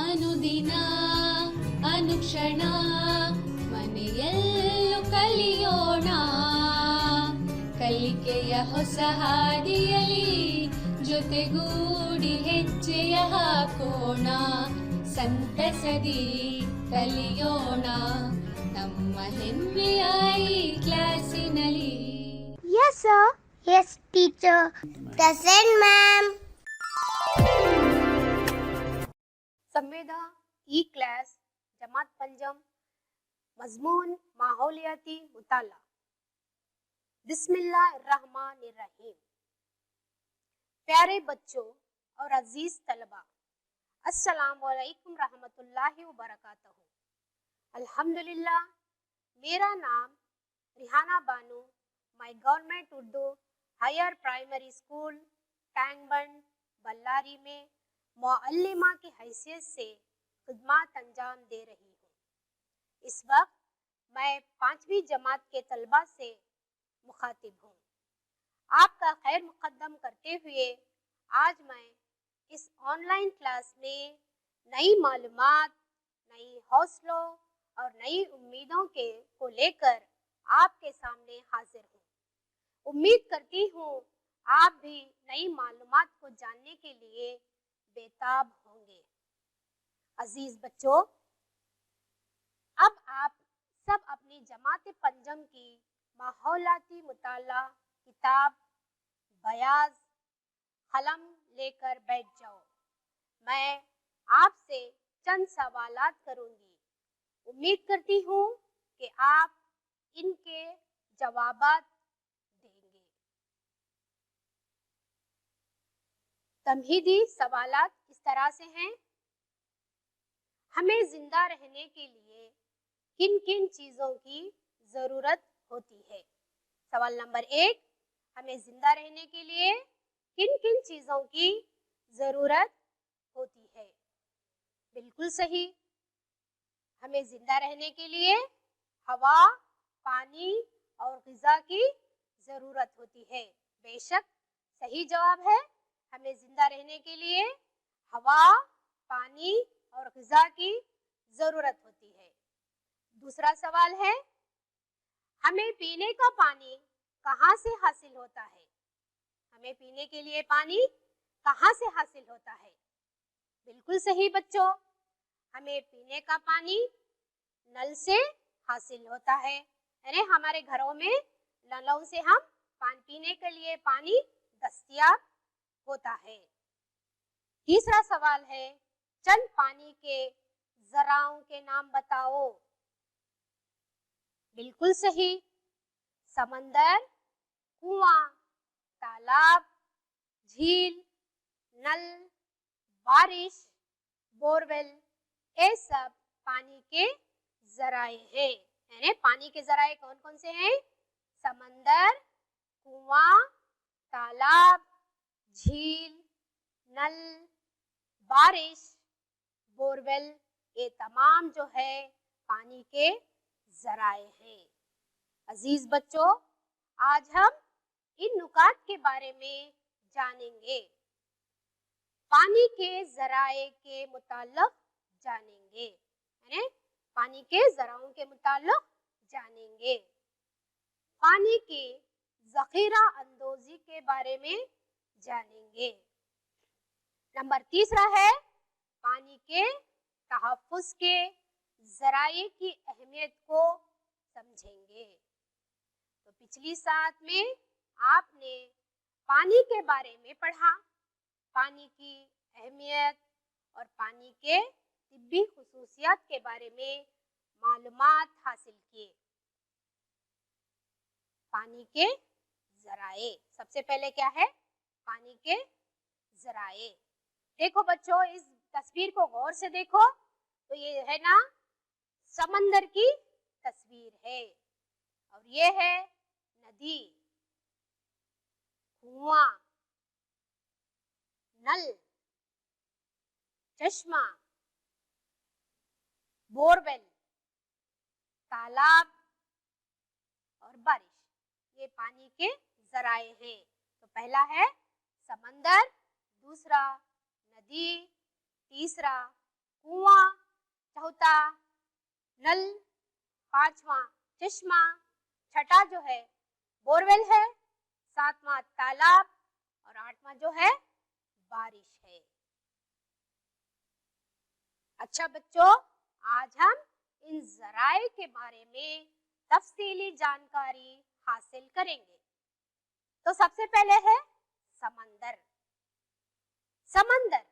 ಅನುದಿನ ಅನುಕ್ಷಣ ಮನೆಯಲ್ಲೂ ಕಲಿಯೋಣ, ಕಲಿಕೆಯ ಹೊಸ ಹಾದಿಯಲಿ ಜೊತೆಗೂಡಿ ಹೆಜ್ಜೆಯ ಹಾಕೋಣ, ಸಂತಸದಿ ಕಲಿಯೋಣ ನಮ್ಮ ಹೆಮ್ಮೆಯ ಈ ಕ್ಲಾಸಿನಲ್ಲಿ. Yes, sir. Yes, teacher. Present, ma'am. संवेदा ई क्लास जमात पंजम मजमून माहौलियाती मुताला। बिस्मिल्लाहिर्रहमानिर्रहीम। प्यारे बच्चों और अजीज तलबा, अस्सलाम वालेकुम रहमतुल्लाहि व बरकातहू। अल्हम्दुलिल्लाह, मेरा नाम Rihana Banu, my government Urdu higher primary school Tangband Ballari में मुअल्लिमा की हैसियत से खिदमत अंजाम दे रही हूँ। इस वक्त मैं 5वीं जमात के तलबा से मुखातिब हूँ। आपका खैर मुक़द्दम करते हुए आज मैं इस ऑनलाइन क्लास में नई मालूमात, नई हौसलों और नई उम्मीदों को लेकर आपके सामने हाजिर हूँ। उम्मीद करती हूँ आप भी नई मालूमात को जानने के लिए बेताब होंगे। अजीज बच्चों, अब आप सब अपनी जमात पंजम की माहौलाती मुताला किताब बयाज कलम लेकर बैठ जाओ। मैं आपसे चंद सवालात करूंगी। उम्मीद करती हूँ कि आप इनके जवाबात देंगे। तमहीदी सवालात इस तरह से हैं। हमें जिंदा रहने के लिए किन किन चीज़ों की ज़रूरत होती है? सवाल नंबर 1, हमें जिंदा रहने के लिए किन किन चीज़ों की ज़रूरत होती है? बिल्कुल सही, हमें जिंदा रहने के लिए हवा, पानी और ग़िज़ा की ज़रूरत होती है। बेशक सही जवाब है, हमें जिंदा रहने के लिए हवा, पानी और ग़िज़ा की ज़रूरत होती है। दूसरा सवाल है, हमें पीने का पानी कहाँ से हासिल होता है? हमें पीने के लिए पानी कहाँ से हासिल होता है? बिल्कुल सही बच्चों, हमें पीने का पानी नल से हासिल होता है। यानी हमारे घरों में नलों से हम पीने के लिए पानी दस्तयाब होता है। तीसरा सवाल है, चंद पानी के ज़राओं के नाम बताओ। बिल्कुल सही, समंदर, कुआं, तालाब, झील, नल, बारिश, बोरवेल, ये सब पानी के ज़राए हैं। यानी पानी के ज़राए कौन कौन से हैं? समंदर, कुआं, तालाब, झील, नल, बारिश, बोरवेल, ये तमाम जो है पानी के ज़राए हैं। अजीज बच्चों, आज हम इन नुकात के बारे में जानेंगे। पानी के ज़राए के मुताल्लिक़ जानेंगे, यानी पानी के ज़राओं के मुताल्लिक़ जानेंगे। पानी की ज़ख़ीरा अंदोज़ी के बारे में जानेंगे। नंबर 3 है, पानी के तहफ़्फ़ुज़ के ज़राए की अहमियत को समझेंगे। तो पिछली साथ में आपने पानी के बारे में पढ़ा, पानी की अहमियत और पानी के तिब्बी खुसूसियात के बारे में मालूमात हासिल किए। पानी के ज़राए, सबसे पहले क्या है? पानी के ज़राए। देखो बच्चों, इस तस्वीर को गौर से देखो, तो ये है ना समंदर की तस्वीर है, और ये है नदी, कुआं, नल, चश्मा, बोरवेल, तालाब और बारिश, ये पानी के ज़राए हैं। तो पहला है समंदर, दूसरा नदी, तीसरा कुआं, चौथा नल, पांचवा चश्मा, छठा जो है बोरवेल है, सातवां तालाब और आठवां जो है बारिश है। अच्छा बच्चों, आज हम इन जराए के बारे में तफसीली जानकारी हासिल करेंगे। तो सबसे पहले है समंदर। समंदर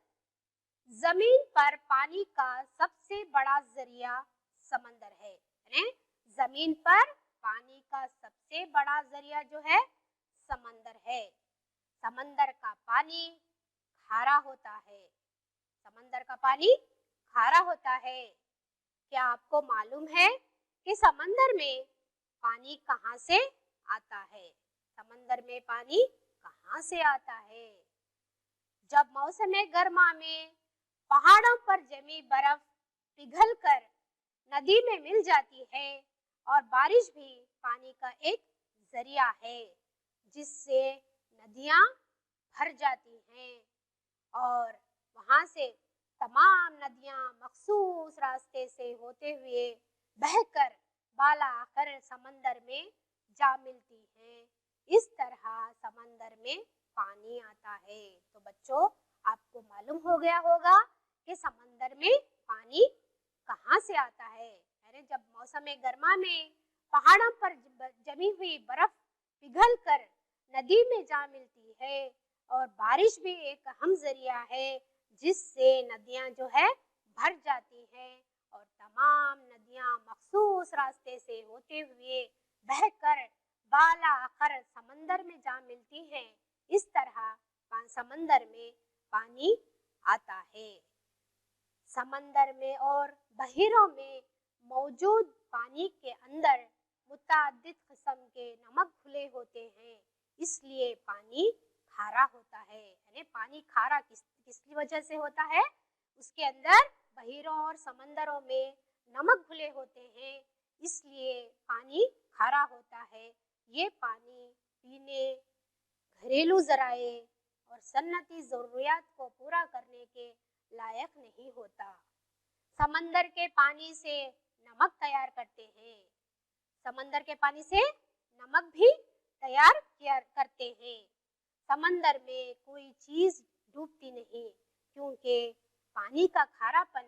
जमीन पर पानी का सबसे बड़ा जरिया समंदर है, यानी जमीन पर पानी का सबसे बड़ा जरिया जो है समंदर है। समंदर का पानी खारा होता है। समंदर का पानी खारा होता है। क्या आपको मालूम है कि समंदर में पानी कहाँ से आता है? समंदर में पानी कहाँ से आता है? जब मौसम गर्मा में पहाड़ों पर जमी बर्फ पिघलकर नदी में मिल जाती है और बारिश भी पानी का एक जरिया है जिससे नदियाँ भर जाती हैं और वहाँ से तमाम नदियाँ मखसूस रास्ते से होते हुए बहकर बाला आकर समंदर में जा मिलती हैं। इस तरह समंदर में पानी आता है। तो बच्चों, आपको मालूम हो गया होगा कि समंदर में पानी कहाँ से आता है। अरे जब मौसम गर्मा में पहाड़ों पर जमी हुई बर्फ पिघलकर नदी में जा मिलती है और बारिश भी एक अहम जरिया है जिससे नदियाँ जो है भर जाती हैं और तमाम नदियाँ मखसूस रास्ते से होते हुए बहकर बाला आकर समंदर में जा मिलती हैं। इस तरह समंदर में पानी आता है। समंदर में और बहिरों में मौजूद पानी के अंदर मुतादिद किस्म के नमक घुले होते हैं, इसलिए पानी खारा होता है। यानी पानी खारा किसकी वजह से होता है? उसके अंदर बहिरों और समंदरों में नमक घुले होते हैं, इसलिए पानी खारा होता है। ये पानी पीने, घरेलू ज़राए और सन्नती ज़रूरियात को पूरा करने के लायक नहीं होता। समंदर के पानी से नमक तैयार करते हैं। समंदर के पानी से नमक भी तैयार करते हैं। समंदर में कोई चीज़ डूबती नहीं क्योंकि पानी का खारापन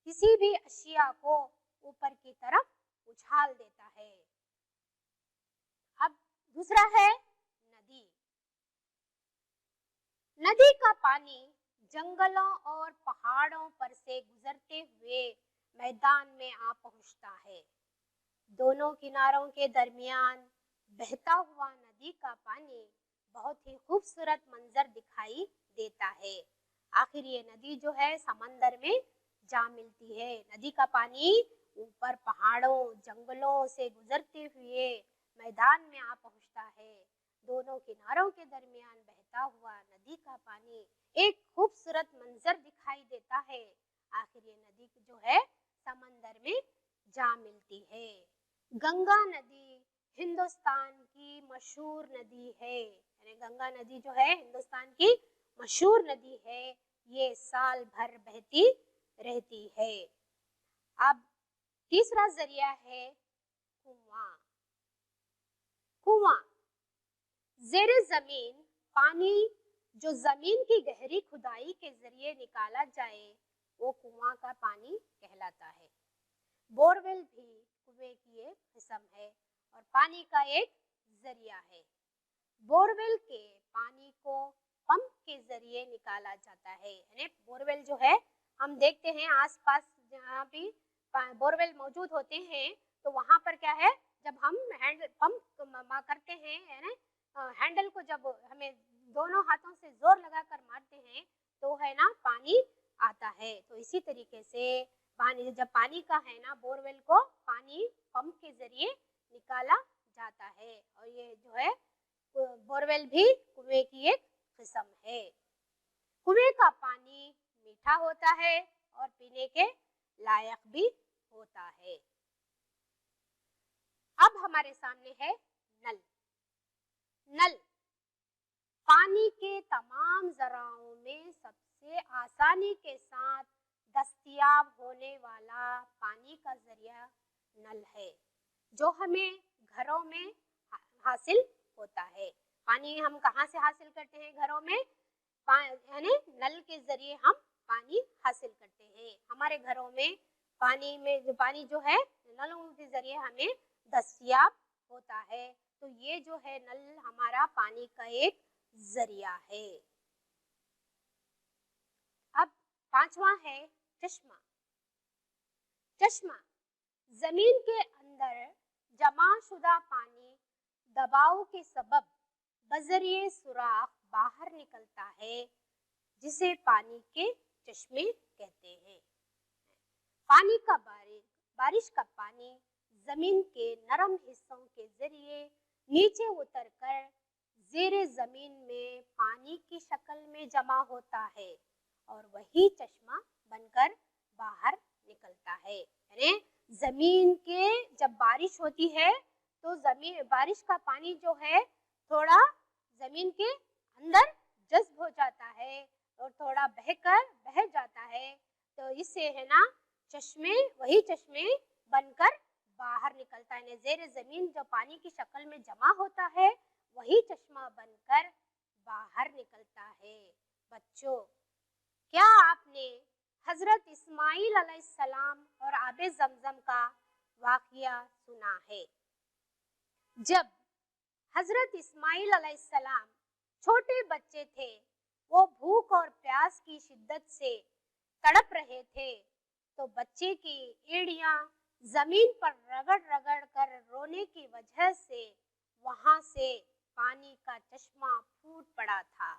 किसी भी अशिया को ऊपर की तरफ उछाल देता है। अब दूसरा है नदी। नदी का पानी जंगलों और पहाड़ों पर से गुजरते हुए मैदान में आ पहुंचता है। दोनों किनारों के दरमियान बहता हुआ नदी का पानी बहुत ही खूबसूरत मंजर दिखाई देता है। आखिर ये नदी जो है समंदर में जा मिलती है। नदी का पानी ऊपर पहाड़ों, जंगलों से गुजरते हुए मैदान में आ पहुंचता है। दोनों किनारों के दरमियान बहता हुआ नदी का पानी एक खूबसूरत मंजर दिखाई देता है। आखिर ये नदी जो है समंदर में जा मिलती है। गंगा नदी हिंदुस्तान की मशहूर नदी है। यानी गंगा नदी जो है हिंदुस्तान की मशहूर नदी है। ये साल भर बहती रहती है। अब तीसरा जरिया है कुआं। कुआं ज़ेरे ज़मीन पानी जो ज़मीन की गहरी खुदाई के जरिए निकाला जाए वो कुआं का पानी कहलाता है। बोरवेल भी कुएं की एक किस्म है और पानी का एक जरिया है। बोरवेल के पानी को पंप के जरिए निकाला जाता है। यानी बोरवेल जो है हम देखते हैं आसपास जहाँ भी बोरवेल मौजूद होते हैं तो वहाँ पर क्या है, जब हम हैंड पंप करते हैं यानी हैंडल को जब हमें दोनों हाथों से जोर लगाकर मारते हैं तो है ना पानी आता है। तो इसी तरीके से पानी जब पानी का है ना बोरवेल को पानी पंप के जरिए निकाला जाता है और ये जो है बोरवेल भी कुएं की एक किस्म है। कुएं का पानी मीठा होता है और पीने के लायक भी होता है। अब हमारे सामने है नल। नल पानी के तमाम जराओं में सबसे आसानी के साथ दस्तयाब दस्तियाब होने वाला पानी का जरिया नल है, जो हमें घरों में हासिल होता है। पानी हम कहाँ से हासिल करते हैं? घरों में, यानी नल के जरिए हम पानी हासिल करते हैं। हमारे घरों में पानी जो है नलों के जरिए हमें दस्तियाब होता है। तो ये जो है नल हमारा पानी का एक जरिया है। अब पांचवा है चश्मा। चश्मा जमीन के अंदर जमाशुदा पानी दबाव के सबब बजरिए सुराख बाहर निकलता है, जिसे पानी के चश्मे कहते हैं। पानी का बारिश का पानी जमीन के नरम हिस्सों के जरिए नीचे उतरकर जेरे जमीन में पानी की शक्ल में जमा होता है और वही चश्मा बनकर बाहर निकलता है। यानी जमीन के जब बारिश होती है तो बारिश का पानी जो है थोड़ा जमीन के अंदर जज्ब हो जाता है और थोड़ा बह जाता है। तो इससे है ना वही चश्मे बनकर बाहर निकलता है। जेर जमीन जो पानी की शक्ल में जमा होता है वही चश्मा बनकर बाहर निकलता है। बच्चों, क्या आपने हजरत इस्माइल अलैहिस्सलाम और आबे जमजम का वाक़िया सुना है? जब हजरत इस्माइल अलैहिस्सलाम छोटे बच्चे थे, वो भूख और प्यास की शिद्दत से तड़प रहे थे, तो बच्चे की एड़ियां जमीन पर रगड़ रगड़ कर रोने की वजह से वहां से पानी का चश्मा फूट पड़ा था।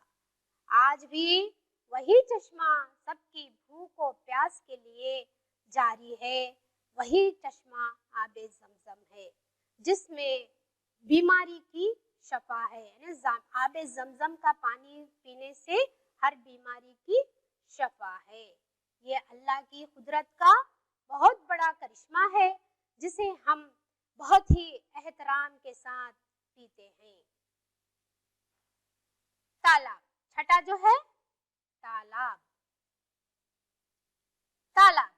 आज भी वही चश्मा सबकी भूख और प्यास के लिए जारी है। वही चश्मा आबे जमजम है, जिसमें बीमारी की शफा है। आबे जमजम का पानी पीने से हर बीमारी की शफा है। ये अल्लाह की कुदरत का बहुत बड़ा करिश्मा है, जिसे हम बहुत ही एहतराम के साथ पीते हैं। तालाब, छठा जो है तालाब। तालाब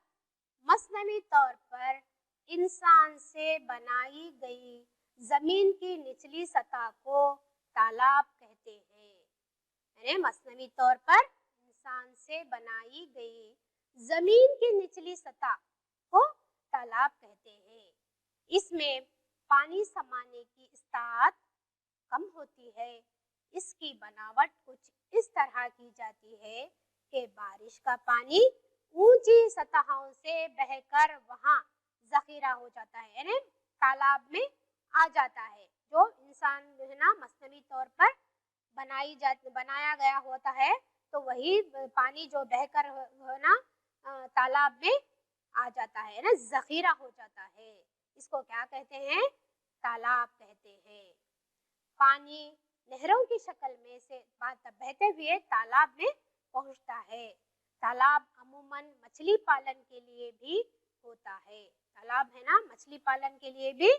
मसनवी तौर पर इंसान से बनाई गई जमीन की निचली सतह को तालाब कहते हैं। यानी मसनवी तौर पर इंसान से बनाई गई जमीन की निचली सतह को तालाब कहते हैं। इसमें पानी समाने की इस्तात कम होती है। इसकी बनावट कुछ इस तरह की जाती है कि बारिश का पानी ऊंची सतहों से बहकर वहां जखीरा हो जाता है, यानी तालाब में आ जाता है। जो इंसान है ना मसनवी तौर पर बनाया गया होता है, तो वही पानी जो बहकर हो ना तालाब में आ जाता है ना, जखीरा हो जाता है। इसको क्या कहते हैं? तालाब कहते हैं। पानी नहरों की शक्ल में से बहते हुए तालाब में पहुंचता है। तालाब अमूमन मछली पालन के लिए भी होता है। तालाब है ना मछली पालन के लिए भी,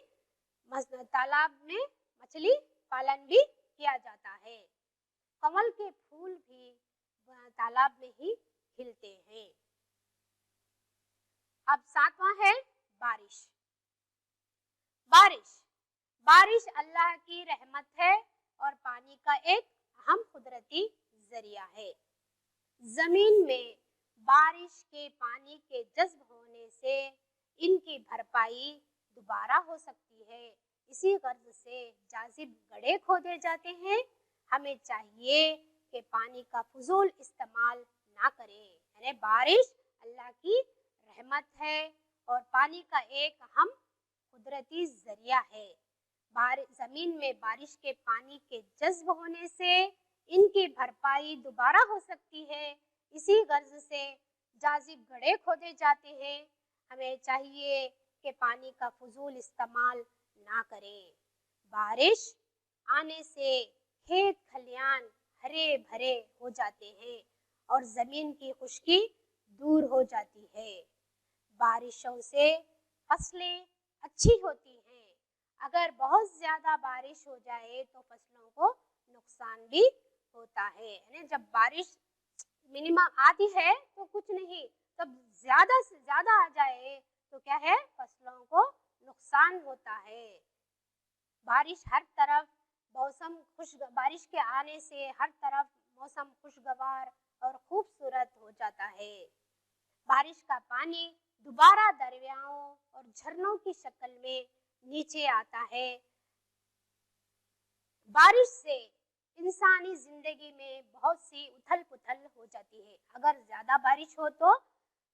तालाब में मछली पालन भी किया जाता है। कमल के फूल भी तालाब में ही खिलते हैं। अब सातवां है बारिश। बारिश अल्लाह की रहमत है और पानी का एक अहम कुदरती जरिया है। जमीन में बारिश के पानी के जज्ब होने से इनकी भरपाई दोबारा हो सकती है। इसी गर्ज से जाजिब गड्ढे खोदे जाते हैं। हमें चाहिए कि पानी का फजूल इस्तेमाल ना करें। यानी बारिश अल्लाह की रहमत है और पानी का एक अहम कुदरती जरिया है। जमीन में बारिश के पानी के जज्ब होने से इनकी भरपाई दोबारा हो सकती है। इसी गर्ज से जाजिब गड्ढे खोदे जाते हैं। हमें चाहिए कि पानी का फजूल इस्तेमाल ना करें। बारिश आने से खेत खलियान हरे भरे हो जाते हैं और जमीन की खुश्की दूर हो जाती है। बारिशों से फसलें अच्छी होती हैं। अगर बहुत ज़्यादा बारिश हो जाए तो फसलों को नुकसान भी होता है। यानी जब बारिश मिनिमम आती है तो कुछ नहीं, तब ज्यादा से ज्यादा आ जाए तो क्या है, फसलों को नुकसान होता है। बारिश हर तरफ बारिश के आने से हर तरफ मौसम खुशगवार और खूबसूरत हो जाता है। बारिश का पानी दोबारा दरियाओं और झरनों की शक्ल में नीचे आता है। बारिश से इंसानी जिंदगी में बहुत सी उथल पुथल हो जाती है। अगर ज्यादा बारिश हो तो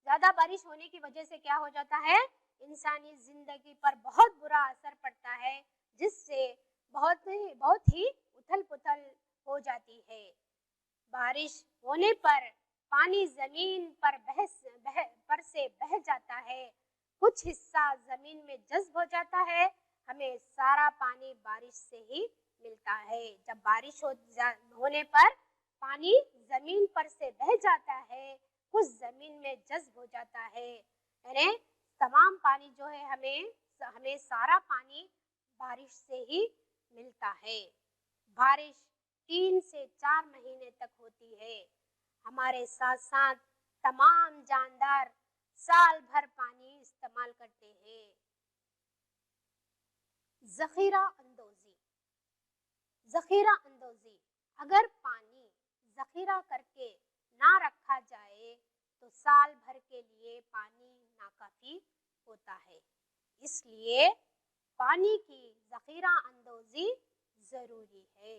ज्यादा बारिश होने की वजह से क्या हो जाता है, इंसानी जिंदगी पर बहुत बुरा असर पड़ता है, जिससे बहुत ही उथल पुथल हो जाती है। बारिश होने पर पानी जमीन पर से बह जाता है, कुछ हिस्सा जमीन में जज्ब हो जाता है। हमें सारा पानी बारिश से ही मिलता है। जब बारिश होने पर पानी जमीन पर से बह जाता है, कुछ जमीन में जज्ब हो जाता है, यानी तमाम पानी जो है हमें सारा पानी बारिश से ही मिलता है। बारिश 3 से 4 महीने तक होती है। हमारे साथ साथ तमाम जानदार साल भर पानी इस्तेमाल करते हैं। जखीरा अंदोजी, अगर पानी जखीरा करके ना रखा जाए तो साल भर के लिए पानी नाकाफी होता है। इसलिए पानी की जखीरा अंदोजी जरूरी है।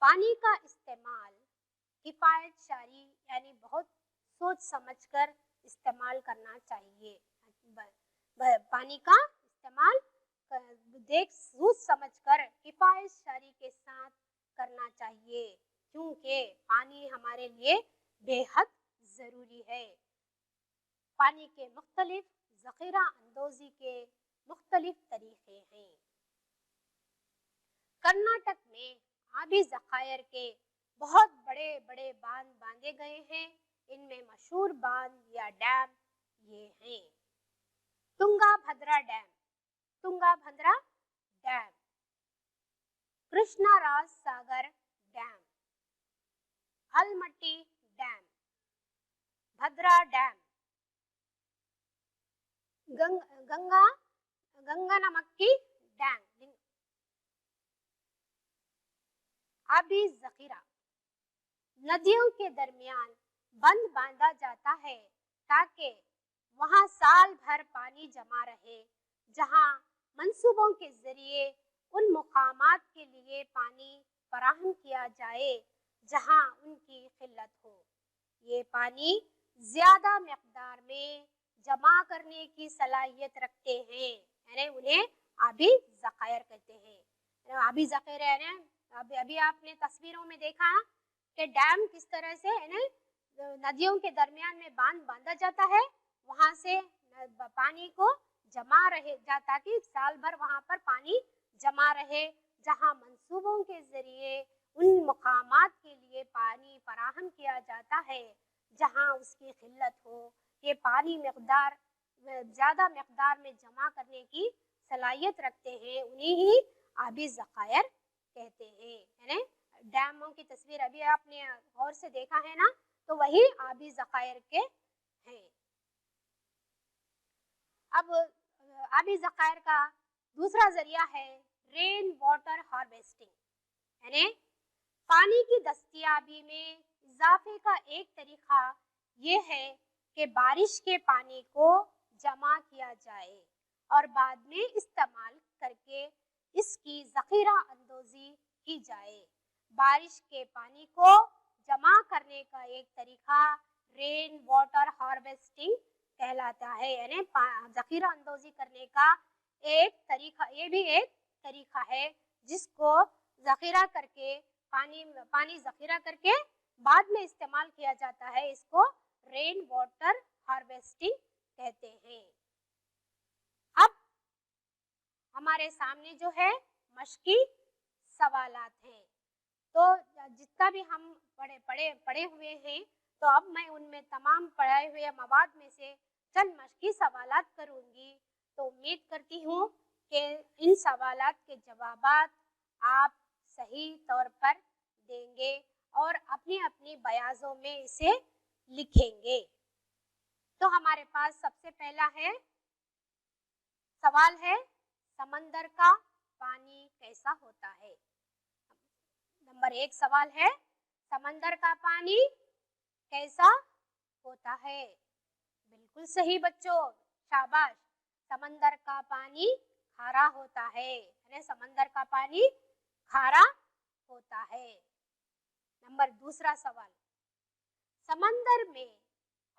पानी का इस्तेमाल किफायत शारी यानी बहुत सोच समझकर इस्तेमाल करना चाहिए। पानी का इस्तेमाल सोच समझकर किफायत शारी के साथ करना चाहिए, क्योंकि पानी हमारे लिए बेहद जरूरी है। पानी के मुख्तलिफ जखीरा अंदोजी के मुख्तलिफ तरीके हैं। कर्नाटक में आबी जखायर के बहुत बड़े बड़े बांध बांधे गए हैं। इनमें मशहूर बांध या डैम ये हैं: तुंगाभद्रा डैम, कृष्णाराज सागर डैम, अलमट्टी डैम, भद्रा डैम, गंगानमक्की डैम। आबी जखीरा, नदियों के दरमियान बंद बांधा जाता है ताकि वहां साल भर पानी जमा रहे, जहां मंसूबों के जरिए उन मुकामात के लिए पानी फराहम किया जाए जहां उनकी किल्लत हो। ये पानी ज्यादा मिकदार में जमा करने की सलाहियत रखते हैं, यानी उन्हें आबी जखायर कहते हैं। आबी जखायर यानी अभी आपने तस्वीरों में देखा कि डैम किस तरह से नदियों के दरमियान में बांध बांधा जाता है, वहां से पानी को जमा रहे ताकि साल भर वहां पर पानी जमा रहे, जहां मंसूबों के जरिए उन मुकामात के लिए पानी फराहम किया जाता है जहां उसकी किल्लत हो। ये पानी ज्यादा मिकदार में जमा करने की सलाहियत रखते हैं, उन्हीं ही आबी जखायर कहते हैं। यानी डैमों की तस्वीर अभी आपने गौर से देखा है ना, तो वही आबी जखायर के हैं। अब आबी जखायर का दूसरा जरिया है रेन वाटर हार्वेस्टिंग, यानी पानी की दस्तयाबी में इजाफे का एक तरीका ये है कि बारिश के पानी को जमा किया जाए और बाद में इस्तेमाल करके इसकी जखीरा अंदोजी की जाए। बारिश के पानी को जमा करने का एक तरीका रेन वाटर हार्वेस्टिंग कहलाता है, यानी जखीरा अंदोजी करने का एक तरीका, ये भी एक तरीका है जिसको जखीरा करके पानी जखीरा करके बाद में इस्तेमाल किया जाता है। इसको रेन वाटर हार्वेस्टिंग कहते हैं। अब हमारे सामने जो है मशकी सवालात हैं, तो जितना भी हम पढ़े हुए हैं, तो अब मैं उनमें तमाम पढ़ाए हुए मवाद में से चंद मशकी सवालात करूँगी। तो उम्मीद करती हूँ कि इन सवालात के जवाबात आप सही तौर पर देंगे और अपनी अपनी बयाजों में इसे लिखेंगे। हमारे पास सबसे पहला है सवाल है, समंदर का पानी कैसा होता है। नंबर 1 सवाल है, समंदर का पानी कैसा होता है। बिल्कुल सही बच्चों, शाबाश। समंदर का पानी खारा होता है, यानी समंदर का पानी खारा होता है। नंबर 2 सवाल, समंदर में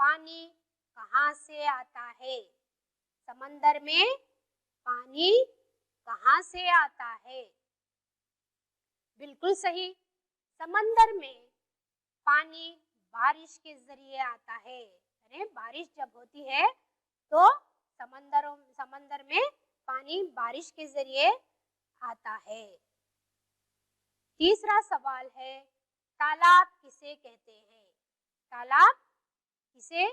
पानी कहाँ से आता है। समंदर में पानी कहाँ से आता है। बिल्कुल सही, समंदर में पानी बारिश के जरिए आता है, यानी बारिश जब होती है तो समंदर में पानी बारिश के जरिए आता है। 3 सवाल है, तालाब किसे कहते हैं। तालाब किसे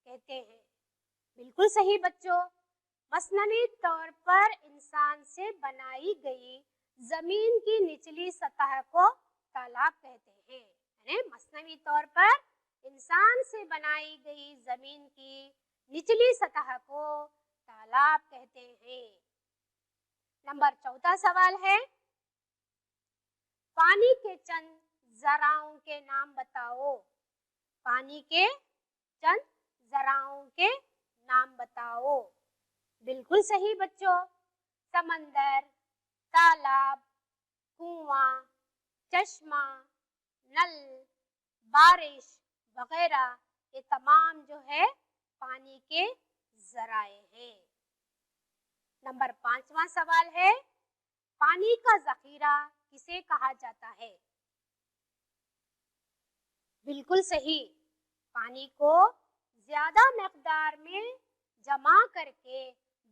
कहते हैं। बिल्कुल सही बच्चों, मसनवी तौर पर इंसान से बनाई गई जमीन की निचली सतह को तालाब कहते हैं, यानी मसनवी तौर पर इंसान से बनाई गई जमीन की निचली सतह को तालाब कहते हैं। नंबर 4 सवाल है, पानी के चंद जराओं के नाम बताओ। पानी के चंद जराओं के नाम बताओ। बिल्कुल सही बच्चों, समंदर, तालाब, कुआं, चश्मा, नल, बारिश वगैरह ये तमाम जो है पानी के जराए हैं। नंबर 5वां सवाल है, पानी का जखीरा किसे कहा जाता है। बिल्कुल सही, पानी को ज्यादा मकदार में जमा करके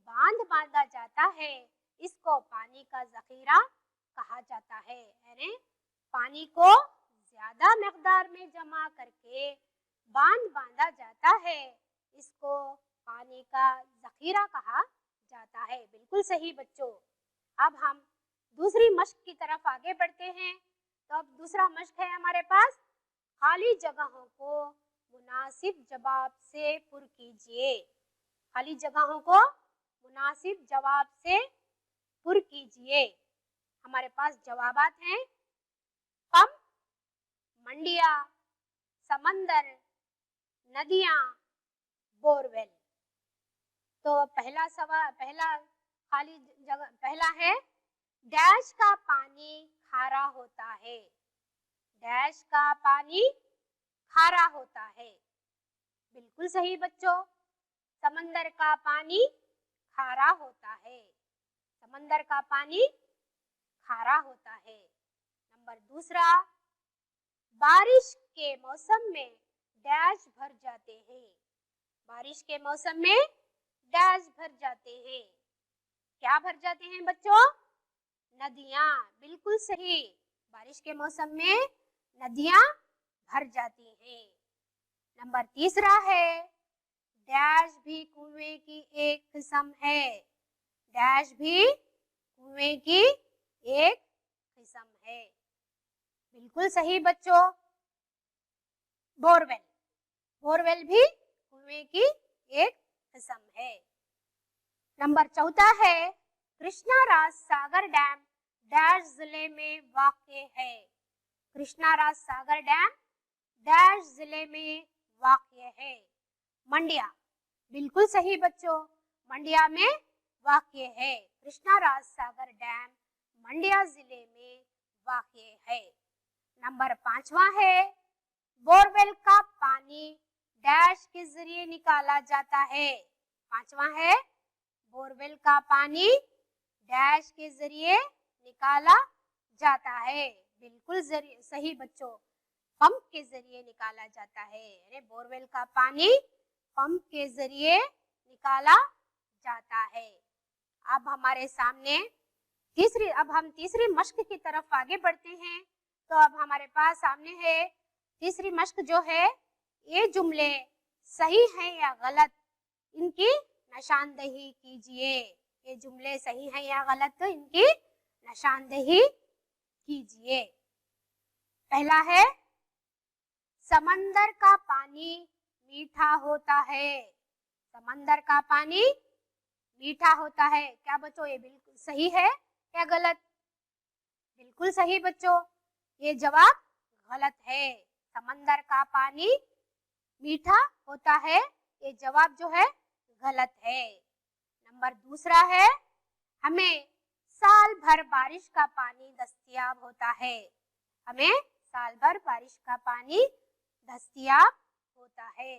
बांध बांधा जाता है, इसको पानी का जखीरा कहा जाता है। यानी पानी को ज्यादा मकदार में जमा करके बांध बांधा जाता है, इसको पानी का जखीरा कहा जाता है। बिल्कुल सही बच्चों। अब हम दूसरी मश्क की तरफ आगे बढ़ते हैं। तो अब दूसरा मश्क है हमारे पास, खाली जगहों को मुनासिब जवाब से पुर कीजिए। खाली जगहों को मुनासिब जवाब से पुर कीजिए। हमारे पास जवाबात हैं, पंप, मंडिया, समंदर, नदियां, बोरवेल। तो पहला खाली जगह पहला है, डैश का पानी खारा होता है। डैश का पानी खारा होता है। बिल्कुल सही बच्चों, समंदर का पानी खारा होता है। समंदर का पानी खारा होता है। नंबर 2, बारिश के मौसम में डैश भर जाते हैं। बारिश के मौसम में डैश भर जाते हैं। क्या भर जाते हैं बच्चों? नदियां। बिल्कुल सही, बारिश के मौसम में नदियां भर जाती हैं। नंबर 3 है, डैश भी कुएं की एक किस्म है। डैश भी कुएं की एक किस्म है। बिल्कुल सही बच्चों, बोरवेल। बोरवेल भी कुएं की एक किस्म है। नंबर 4 है, कृष्णाराज सागर डैम डैश जिले में वाक़ है। कृष्णाराज सागर डैम डैश जिले में वाक़ है। मंडिया। बिल्कुल सही बच्चों, मंडिया में वाक़ है। कृष्णाराज सागर डैम मंडिया जिले में वाक़ है। नंबर 5 है, बोरवेल का पानी डैश के जरिए निकाला जाता है। 5वां है, बोरवेल का पानी डैश के जरिए निकाला जाता है। बिल्कुल सही बच्चों, पंप के जरिए निकाला जाता है। यानी बोरवेल का पानी पंप के जरिए निकाला जाता है। अब हमारे सामने अब हम तीसरी मश्क की तरफ आगे बढ़ते हैं। तो अब हमारे पास सामने है तीसरी मश्क जो है, ये जुमले सही हैं या गलत, इनकी निशानदेही कीजिए। ये जुमले सही हैं या गलत, तो इनकी निशानदेही कीजिए। पहला है, समंदर का पानी मीठा होता है। समंदर का पानी मीठा होता है। क्या बच्चों ये बिल्कुल सही है या गलत? बिल्कुल सही बच्चों, ये जवाब गलत है। समंदर का पानी मीठा होता है, ये जवाब जो है गलत है। नंबर दूसरा है, हमें साल भर बारिश का पानी दस्तयाब होता है। हमें साल भर बारिश का पानी दस्तयाब होता है,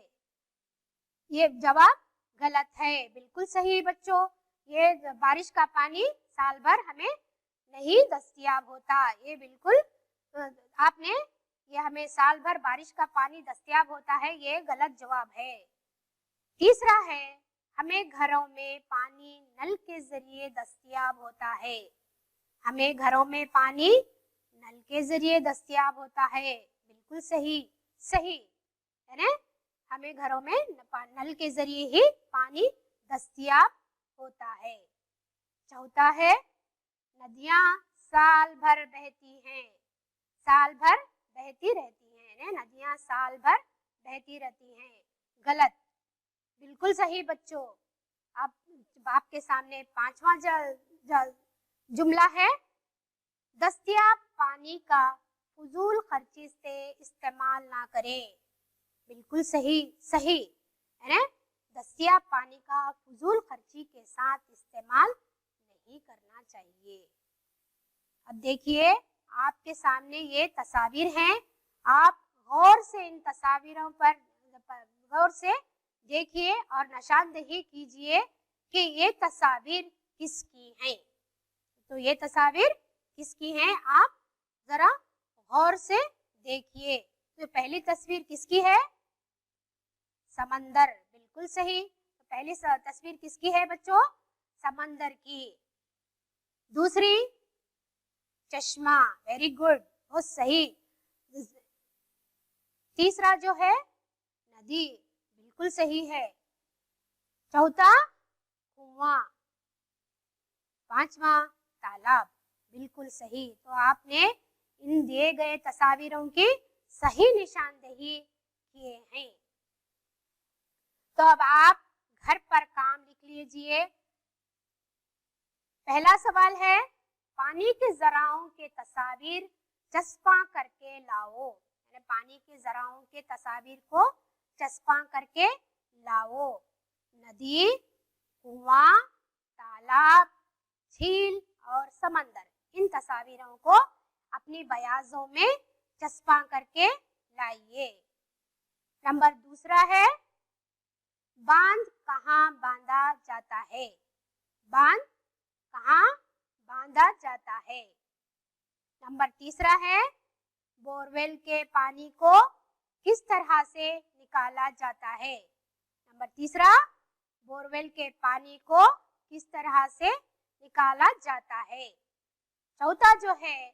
ये जवाब गलत है। बिल्कुल सही बच्चों, ये बारिश का पानी साल भर हमें नहीं दस्तयाब होता। ये बिल्कुल आपने ये हमें साल भर बारिश का पानी दस्तयाब होता है, ये गलत जवाब है। तीसरा है, हमें घरों में पानी नल के जरिए दस्तयाब होता है। हमें घरों में पानी नल के जरिए दस्तयाब होता है। बिल्कुल सही, सही है ना, हमें घरों में नल के जरिए ही पानी दस्तयाब होता है। चौथा है, नदियां साल भर बहती हैं। साल भर बहती रहती हैं, नदियां साल भर बहती रहती हैं। गलत। बिल्कुल सही बच्चों, आपके सामने पांचवा जुमला है, दस्तयाब पानी का फजूल खर्ची से इस्तेमाल ना करें। बिल्कुल सही, सही है ना, दस्तयाब पानी का फजूल खर्ची के साथ इस्तेमाल नहीं करना चाहिए। अब देखिए आपके सामने ये तस्वीर हैं, आप गौर से इन तस्वीरों पर गौर से देखिए और निशानदेही कीजिए कि ये तस्वीर किसकी हैं। तो ये तस्वीर किसकी हैं, आप जरा गौर से देखिए। तो पहली तस्वीर किसकी है? समंदर। बिल्कुल सही, तो पहली तस्वीर किसकी है बच्चों? समंदर की। दूसरी चश्मा, वेरी गुड, बहुत सही। तीसरा जो है नदी, बिल्कुल सही है। चौथा कुआं, पांचवा तालाब, बिल्कुल सही। तो आपने इन दिए गए तस्वीरों की सही निशानदेही किए हैं। तो अब आप घर पर काम लिख लीजिए। पहला सवाल है, पानी के जराओं के तस्वीर चस्पा करके लाओ। पानी के जराओं के तस्वीर को चस्पा करके लाओ। नदी, कुआं, तालाब, झील और समंदर, इन तस्वीरों को अपनी बयाजों में चस्पा करके लाइए। नंबर दूसरा है, बांध कहाँ बांधा जाता है? बांध कहाँ बांधा जाता है? नंबर तीसरा है, बोरवेल के पानी को किस तरह से निकाला जाता है? नंबर तीसरा, बोरवेल के पानी को किस तरह से निकाला जाता है? चौथा जो है,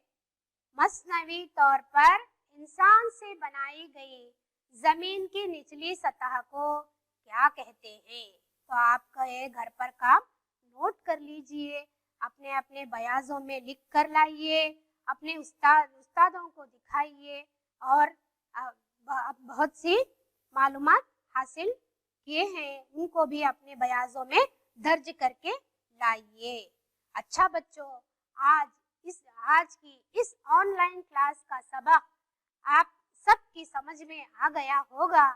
मसनवी तौर पर इंसान से बनाई गई जमीन की निचली सतह को क्या कहते हैं? तो आपका ये घर पर काम नोट कर लीजिए, अपने अपने बयाजों में लिख कर लाइए, अपने उस्तादों को दिखाइए और बहुत सी मालूमात हासिल किए हैं, उनको भी अपने बयाजों में दर्ज करके लाइए। अच्छा बच्चों, आज की इस ऑनलाइन क्लास का सबक आप सबकी समझ में आ गया होगा।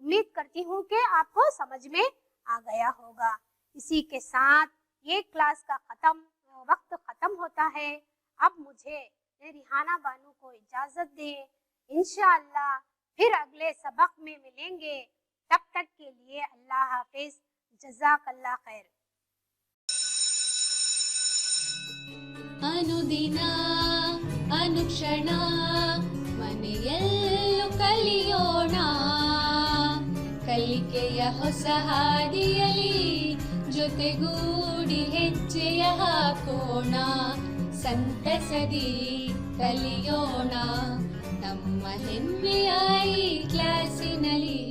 उम्मीद करती हूँ कि आपको समझ में आ गया होगा। इसी के साथ ये क्लास का वक्त खत्म होता है। अब मुझे रिहाना बानू को इजाजत दें। इंशाअल्लाह फिर अगले सबक में मिलेंगे। तब तक के लिए अल्लाह हाफिज, जज़ाकल्लाह खैर। ಅನುದಿನ ಅನುಕ್ಷಣ ಮನೆಯಲ್ಲೂ ಕಲಿಯೋಣ, ಕಲಿಕೆಯ ಹೊಸ ಹಾದಿಯಲಿ ಜೊತೆಗೂಡಿ ಹೆಜ್ಜೆಯ ಹಾಕೋಣ, ಸಂತಸದಿ ಕಲಿಯೋಣ ನಮ್ಮ ಹೆಮ್ಮೆಯ ಈ ಕ್ಲಾಸಿನಲ್ಲಿ.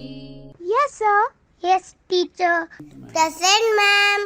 Yes sir. Yes teacher. Present ma'am.